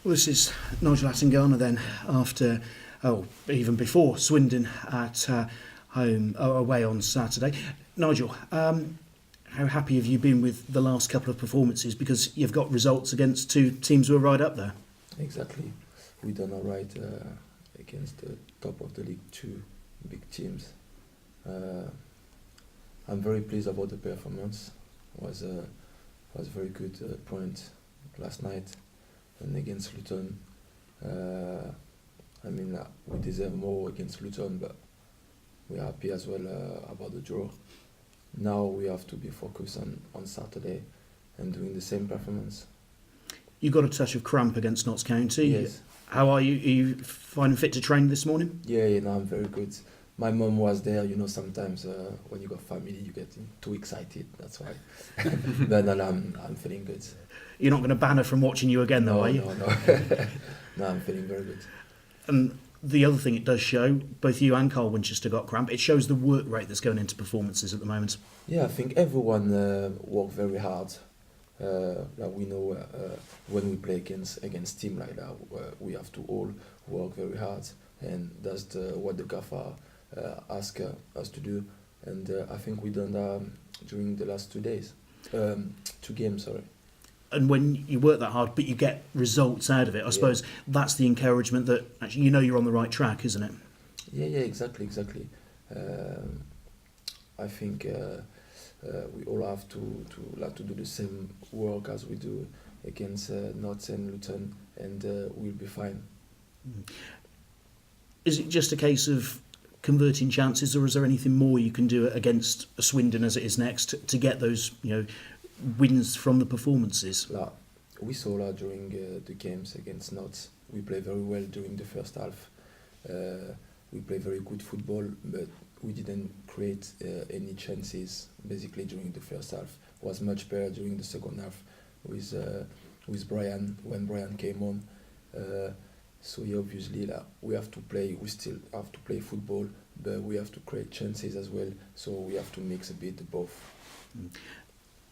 Well, this is Nigel Atangana then, after, even before Swindon at home, away on Saturday. Nigel, how happy have you been with the last couple of performances? Because you've got results against two teams who are right up there. Exactly. We done all right against the top of the league, two big teams. I'm very pleased about the performance. Was a very good point last night, and against Luton. We deserve more against Luton, but we're happy as well about the draw. Now we have to be focused on Saturday and doing the same performance. You got a touch of cramp against Notts County. Yes. How are you? Are you finding fit to train this morning? Yeah, I'm very good. My mom was there. Sometimes when you got family, you get too excited. That's why. But I'm feeling good. You're not going to ban her from watching you again, though, are you? No. No, I'm feeling very good. And the other thing it does show, both you and Carl Winchester got cramp. It shows the work rate that's going into performances at the moment. Yeah, I think everyone worked very hard. We know when we play against team like that, we have to all work very hard, and that's what the gaffer ask us to do. And I think we done that during the last 2 days, 2 games. Sorry. And when you work that hard, but you get results out of it, I suppose that's the encouragement that actually you're on the right track, isn't it? Yeah, exactly. I think we all have to do the same work as we do against Notts and Luton, and we'll be fine. Is it just a case of converting chances, or is there anything more you can do against Swindon as it is next to get those wins from the performances? We saw that during the games against Notts. We played very well during the first half. We played very good football, but we didn't create any chances basically during the first half. It was much better during the second half with Brian, when Brian came on. Obviously we still have to play football, but we have to create chances as well, so we have to mix a bit of both.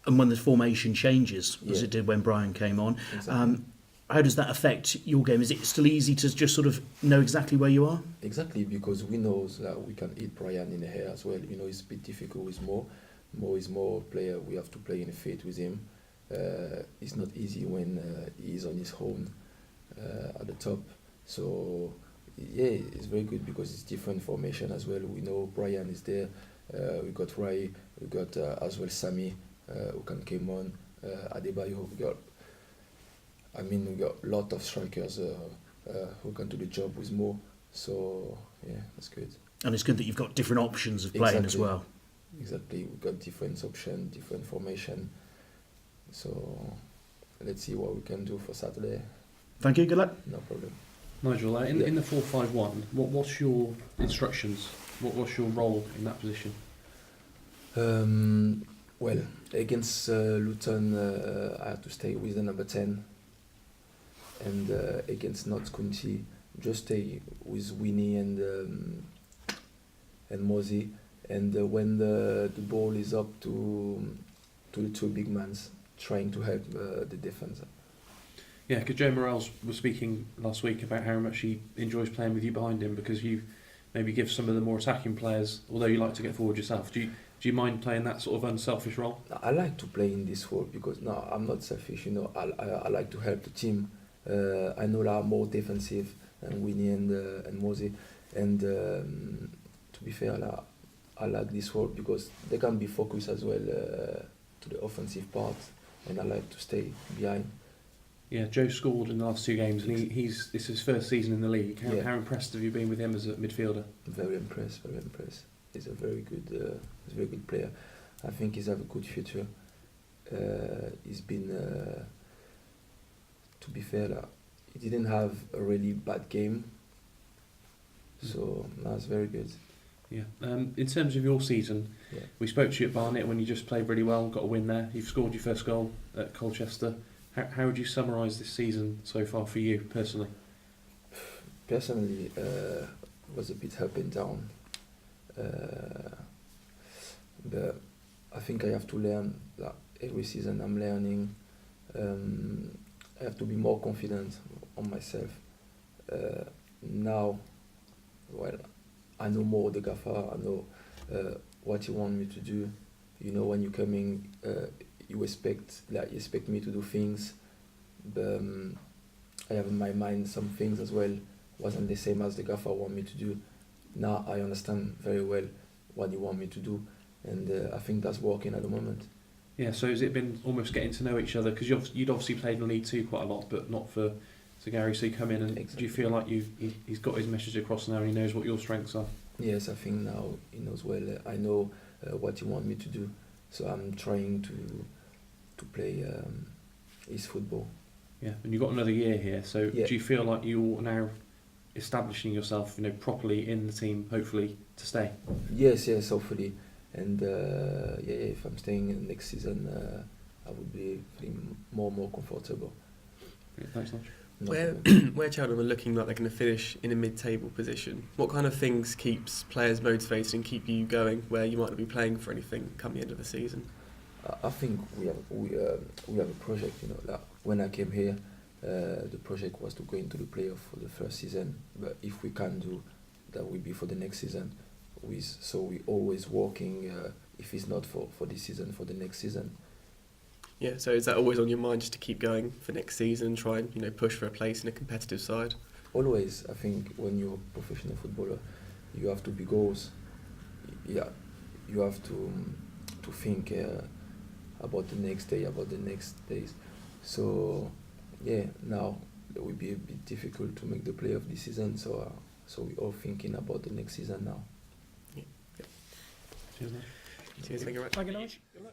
And when the formation changes, as it did when Brian came on, exactly. How does that affect your game? Is it still easy to just sort of know exactly where you are? Exactly, because we know that we can hit Brian in the hair as well. It's a bit difficult with Mo. Mo is more player. We have to play in the fit with him. It's not easy when he's on his own at the top. So it's very good because it's different formation as well. We know Brian is there. We got Rai. We got as well Sammy, who can come on. Adebayo. We got a lot of strikers who can do the job with Mo. So that's good. And it's good that you've got different options of playing as well. Exactly, we've got different options, different formation. So let's see what we can do for Saturday. Thank you, good luck. No problem. Nigel, in the 4-5-1, what's your instructions? What's your role in that position? Well, against Luton, I had to stay with the number 10. And against Notts County, just stay with Winnie and Mosey. And when the ball is up to the two big mans, trying to help the defence. Yeah, because Joe Morales was speaking last week about how much he enjoys playing with you behind him, because you maybe give some of the more attacking players, although you like to get forward yourself. Do you mind playing that sort of unselfish role? I like to play in this role because I'm not selfish. I like to help the team. I know they are more defensive than Winnie and Mosey, and to be fair, I like this role because they can be focused as well to the offensive part, and I like to stay behind. Yeah, Joe scored in the last 2 games, and it's his first season in the league. How impressed have you been with him as a midfielder? Very impressed. He's a very good player. I think he's have a good future. He's been, to be fair, he didn't have a really bad game. So that's very good. Yeah. In terms of your season, we spoke to you at Barnet when you just played really well, got a win there. You've scored your first goal at Colchester. How would you summarise this season so far for you personally? Personally, was a bit up and down. But I think I have to learn that every season I'm learning. I have to be more confident on myself. Now, well, I know more the gaffer. I know what you want me to do. You know, when you're coming, you expect me to do things. But I have in my mind some things as well. Wasn't the same as the gaffer want me to do. Now I understand very well what you want me to do, and I think that's working at the moment. Yeah, so has it been almost getting to know each other? Because you'd obviously played in League Two quite a lot, but not for Gary. So you come in, and Exactly. do you feel like he's got his message across now, and he knows what your strengths are? Yes, I think now he knows well. I know what he want me to do, so I'm trying to play his football. Yeah, and you've got another year here. So Yeah. do you feel like you're now establishing yourself, properly in the team, hopefully to stay? Yes, hopefully. And if I'm staying next season, I would be feeling more comfortable. Yeah, thanks, Nigel. No Where Cheltenham are looking like they're going to finish in a mid-table position, what kind of things keeps players motivated and keep you going where you might not be playing for anything come the end of the season? I think we have a project. Like when I came here, the project was to go into the playoff for the first season. But if we can't do, that will be for the next season. So we always working. If it's not for this season, for the next season. Yeah, so is that always on your mind just to keep going for next season and try and push for a place in a competitive side? Always, I think when you're a professional footballer, you have to be goals. Yeah, you have to think about the next day, about the next days. So yeah, now it will be a bit difficult to make the playoff this season. So we're all thinking about the next season now. Cheers, Nigel. Cheers, thank you very much. Thank you, Nigel.